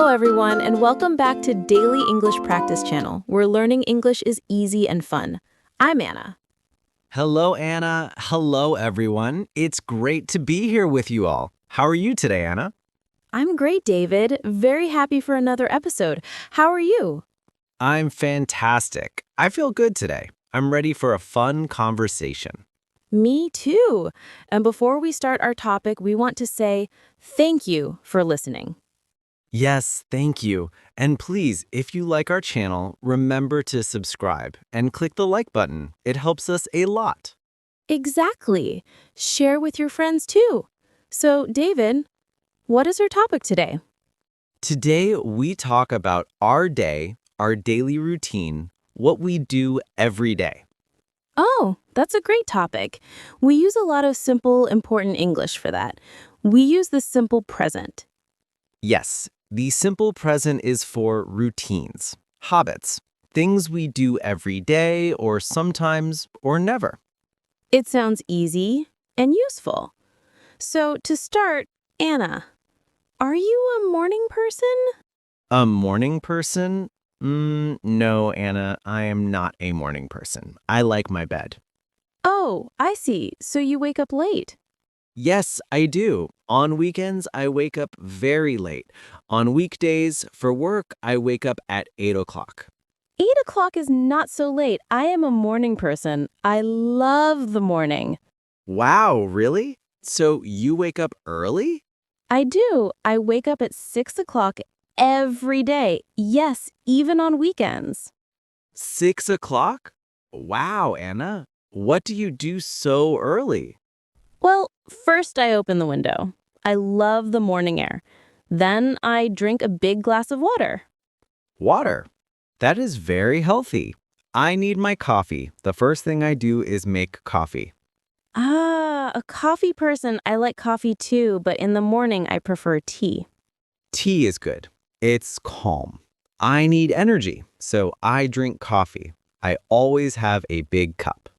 Hello, everyone, and welcome back to Daily English Practice Channel, where learning English is easy and fun. I'm Anna. Hello, Anna. Hello, everyone. It's great to be here with you all. How are you today, Anna? I'm great, David. Very happy for another episode. How are you? I'm fantastic. I feel good today. I'm ready for a fun conversation. Me too. And before we start our topic, we want to say thank you for listening. Yes, thank you. And please, if you like our channel, remember to subscribe and click the like button. It helps us a lot. Exactly. Share with your friends too. So, David, what is our topic today? Today, we talk about our day, our daily routine, what we do every day. Oh, that's a great topic. We use a lot of simple, important English for that. We use the simple present. Yes, the simple present is for routines, habits, things we do every day or sometimes or never. It sounds easy and useful. So, to start, Anna, are you a morning person? A morning person? No, Anna, I am not a morning person. I like my bed. Oh, I see. So you wake up late. Yes, I do. On weekends, I wake up very late. On weekdays, for work, I wake up at 8 o'clock. 8 o'clock is not so late. I am a morning person. I love the morning. Wow, really? So you wake up early? I do. I wake up at 6 o'clock every day. Yes, even on weekends. 6 o'clock? Wow, Anna. What do you do so early? Well, first I open the window. I love the morning air. Then I drink a big glass of water. Water. That is very healthy. I need my coffee. The first thing I do is make coffee. Ah, a coffee person. I like coffee too, but in the morning I prefer tea. Tea is good. It's calm. I need energy, so I drink coffee. I always have a big cup.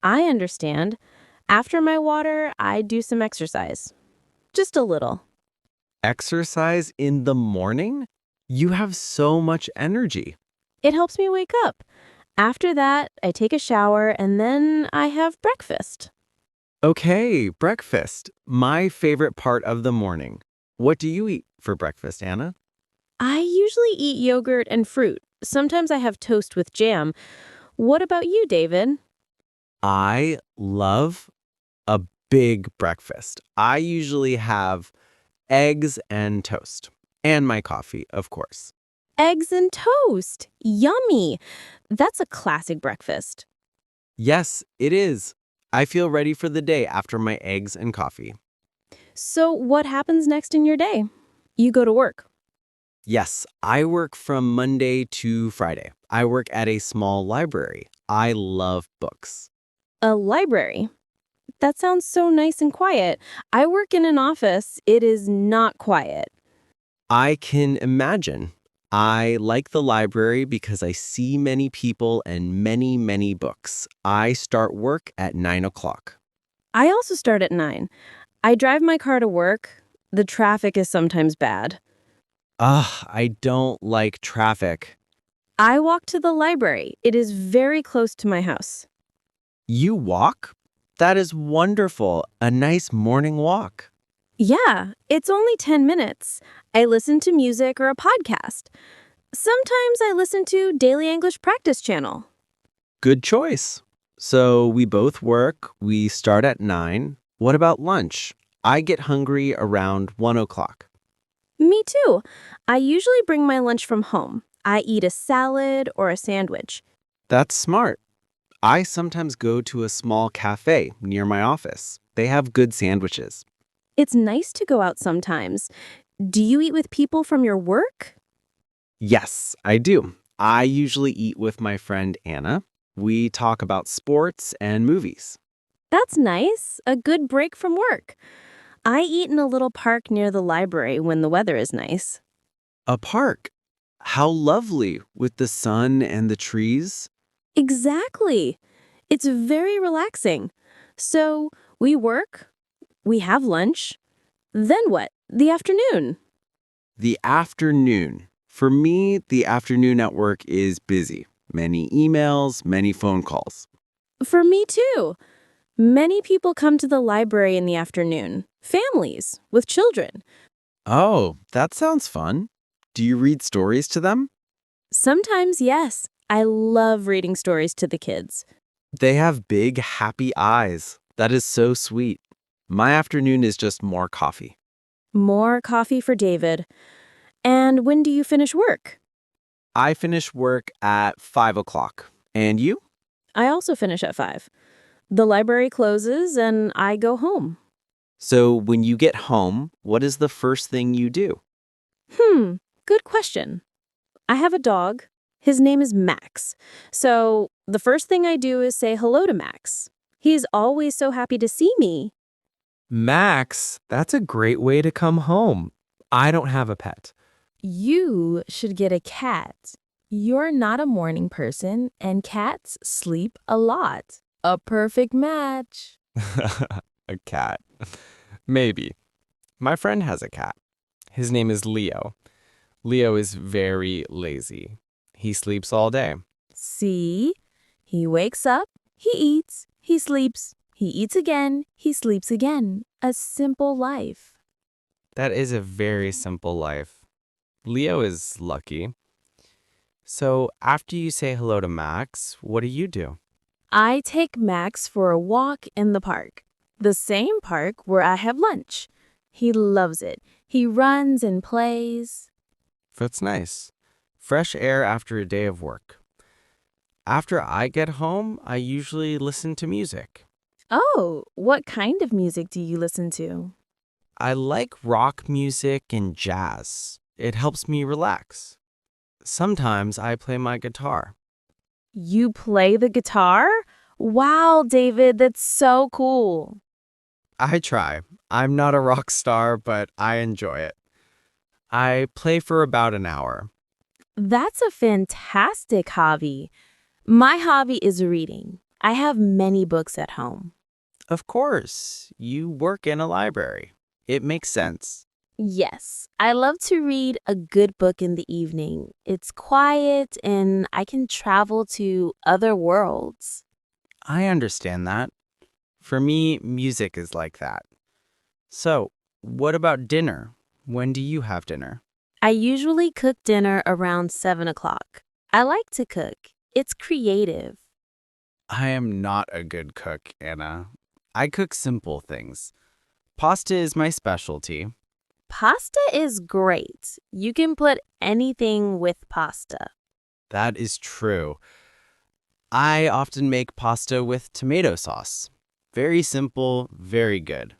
I understand. After my water, I do some exercise. Just a little. Exercise in the morning? You have so much energy. It helps me wake up. After that, I take a shower and then I have breakfast. Okay, breakfast. My favorite part of the morning. What do you eat for breakfast, Anna? I usually eat yogurt and fruit. Sometimes I have toast with jam. What about you, David? I love a big breakfast. I usually have eggs and toast, and my coffee, of course. Eggs and toast. Yummy. That's a classic breakfast. Yes, it is. I feel ready for the day after my eggs and coffee. So, what happens next in your day? You go to work. Yes, I work from Monday to Friday. I work at a small library. I love books. A library. That sounds so nice and quiet. I work in an office. It is not quiet. I can imagine. I like the library because I see many people and many, many books. I start work at 9 o'clock. I also start at 9. I drive my car to work. The traffic is sometimes bad. Ugh, I don't like traffic. I walk to the library. It is very close to my house. You walk? That is wonderful. A nice morning walk. Yeah, it's only 10 minutes. I listen to music or a podcast. Sometimes I listen to Daily English Practice Channel. Good choice. So we both work. We start at 9. What about lunch? I get hungry around 1 o'clock. Me too. I usually bring my lunch from home. I eat a salad or a sandwich. That's smart. I sometimes go to a small cafe near my office. They have good sandwiches. It's nice to go out sometimes. Do you eat with people from your work? Yes, I do. I usually eat with my friend Anna. We talk about sports and movies. That's nice. A good break from work. I eat in a little park near the library when the weather is nice. A park. How lovely with the sun and the trees. Exactly. It's very relaxing. So we work, we have lunch. Then what? The afternoon. The afternoon. For me, the afternoon at work is busy. Many emails, many phone calls. For me, too. Many people come to the library in the afternoon, families with children. Oh, that sounds fun. Do you read stories to them? Sometimes, yes, I love reading stories to the kids. They have big, happy eyes. That is so sweet. My afternoon is just more coffee. More coffee for David. And when do you finish work? I finish work at 5 o'clock. And you? I also finish at 5. The library closes and I go home. So when you get home, what is the first thing you do? Good question. I have a dog. His name is Max. So the first thing I do is say hello to Max. He's always so happy to see me. Max, that's a great way to come home. I don't have a pet. You should get a cat. You're not a morning person, and cats sleep a lot. A perfect match. A cat. Maybe. My friend has a cat. His name is Leo. Leo is very lazy. He sleeps all day. See? He wakes up, he eats, he sleeps, he eats again, he sleeps again. A simple life. That is a very simple life. Leo is lucky. So after you say hello to Max, what do you do? I take Max for a walk in the park. The same park where I have lunch. He loves it. He runs and plays. That's nice. Fresh air after a day of work. After I get home, I usually listen to music. Oh, what kind of music do you listen to? I like rock music and jazz. It helps me relax. Sometimes I play my guitar. You play the guitar? Wow, David, that's so cool. I try. I'm not a rock star, but I enjoy it. I play for about an hour. That's a fantastic hobby. My hobby is reading. I have many books at home. Of course, you work in a library. It makes sense. Yes, I love to read a good book in the evening. It's quiet and I can travel to other worlds. I understand that. For me, music is like that. So, what about dinner? When do you have dinner? I usually cook dinner around 7 o'clock. I like to cook. It's creative. I am not a good cook, Anna. I cook simple things. Pasta is my specialty. Pasta is great. You can put anything with pasta. That is true. I often make pasta with tomato sauce. Very simple, very good.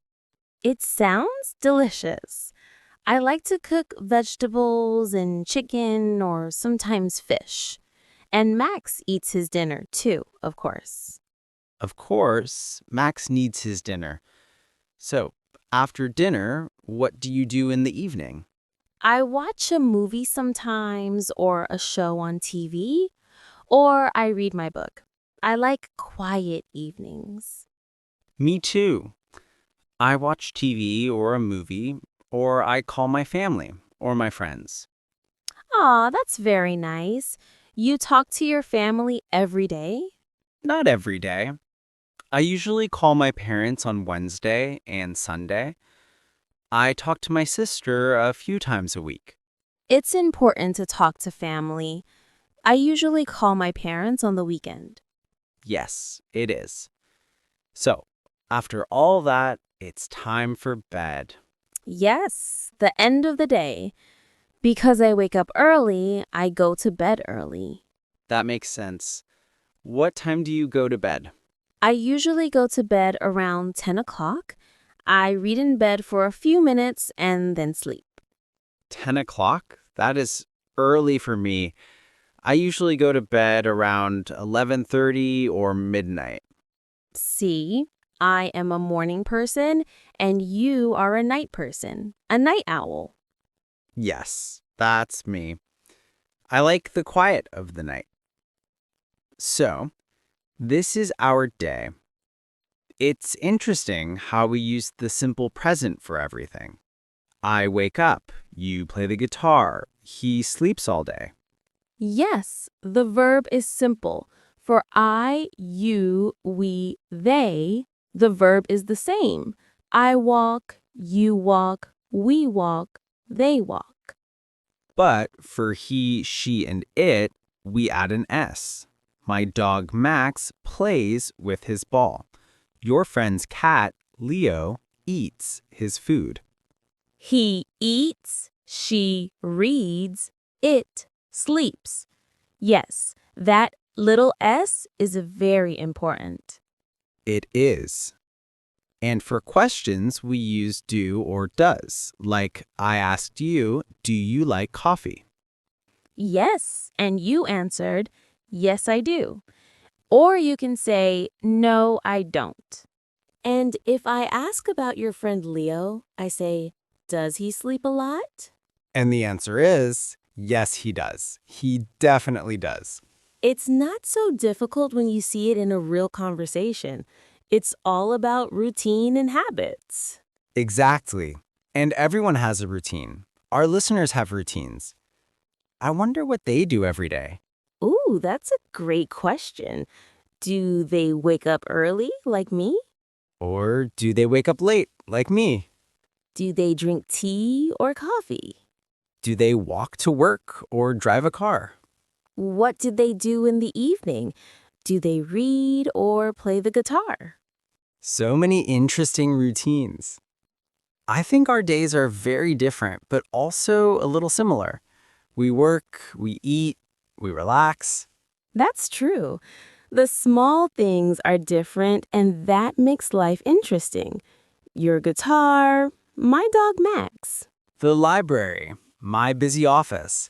It sounds delicious. I like to cook vegetables and chicken or sometimes fish. And Max eats his dinner too, of course. Of course, Max needs his dinner. So, after dinner, what do you do in the evening? I watch a movie sometimes or a show on TV, or I read my book. I like quiet evenings. Me too. I watch TV or a movie, or I call my family or my friends. Aw, that's very nice. You talk to your family every day? Not every day. I usually call my parents on Wednesday and Sunday. I talk to my sister a few times a week. It's important to talk to family. I usually call my parents on the weekend. Yes, it is. So, after all that, it's time for bed. Yes, the end of the day. Because I wake up early, I go to bed early. That makes sense. What time do you go to bed? I usually go to bed around 10 o'clock. I read in bed for a few minutes and then sleep. 10 o'clock? That is early for me. I usually go to bed around 11:30 or midnight. See, I am a morning person and you are a night person, a night owl. Yes, that's me. I like the quiet of the night. So, this is our day. It's interesting how we use the simple present for everything. I wake up, You play the guitar. He sleeps all day. Yes, the verb is simple. For I, you, we, they, the verb is the same. I walk, you walk, we walk, they walk. But for he, she, and it, we add an S. My dog Max plays with his ball. Your friend's cat, Leo, eats his food. He eats, she reads, it sleeps. Yes, that little s is very important. It is. And for questions, we use do or does. Like, I asked you, do you like coffee? Yes, and you answered, yes, I do. Or you can say, no, I don't. And if I ask about your friend Leo, I say, does he sleep a lot? And the answer is, yes, he does. He definitely does. It's not so difficult when you see it in a real conversation. It's all about routine and habits. Exactly. And everyone has a routine. Our listeners have routines. I wonder what they do every day. Ooh, that's a great question. Do they wake up early, like me? Or do they wake up late, like me? Do they drink tea or coffee? Do they walk to work or drive a car? What do they do in the evening? Do they read or play the guitar? So many interesting routines. I think our days are very different, but also a little similar. We work, we eat, we relax. That's true. The small things are different, and that makes life interesting. Your guitar, my dog Max. The library, my busy office.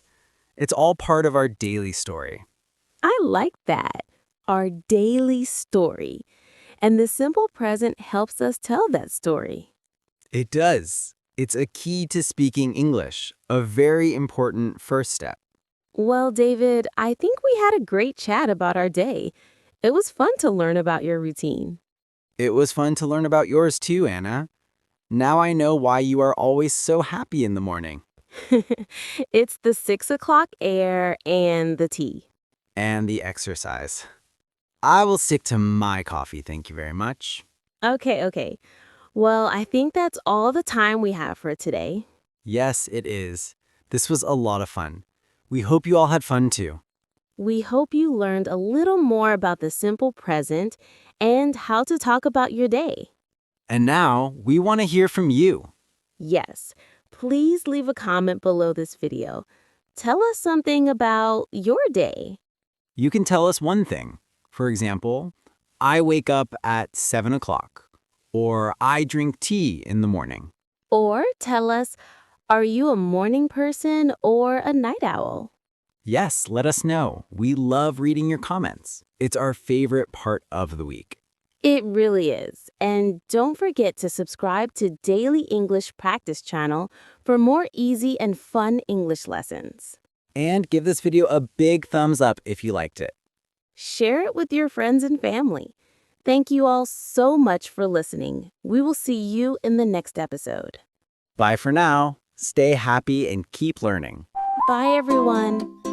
It's all part of our daily story. I like that. Our daily story. And the simple present helps us tell that story. It does. It's a key to speaking English, a very important first step. Well, David, I think we had a great chat about our day. It was fun to learn about your routine. It was fun to learn about yours too, Anna. Now I know why you are always so happy in the morning. It's the 6 o'clock air and the tea. And the exercise. I will stick to my coffee, thank you very much. Okay. Well, I think that's all the time we have for today. Yes, it is. This was a lot of fun. We hope you all had fun too. We hope you learned a little more about the simple present and how to talk about your day. And now we want to hear from you. Yes, please leave a comment below this video. Tell us something about your day. You can tell us one thing. For example, I wake up at 7 o'clock, or I drink tea in the morning. Or tell us, are you a morning person or a night owl? Yes, let us know. We love reading your comments. It's our favorite part of the week. It really is. And don't forget to subscribe to Daily English Practice channel for more easy and fun English lessons. And give this video a big thumbs up if you liked it. Share it with your friends and family. Thank you all so much for listening. We will see you in the next episode. Bye for now. Stay happy and keep learning. Bye, everyone.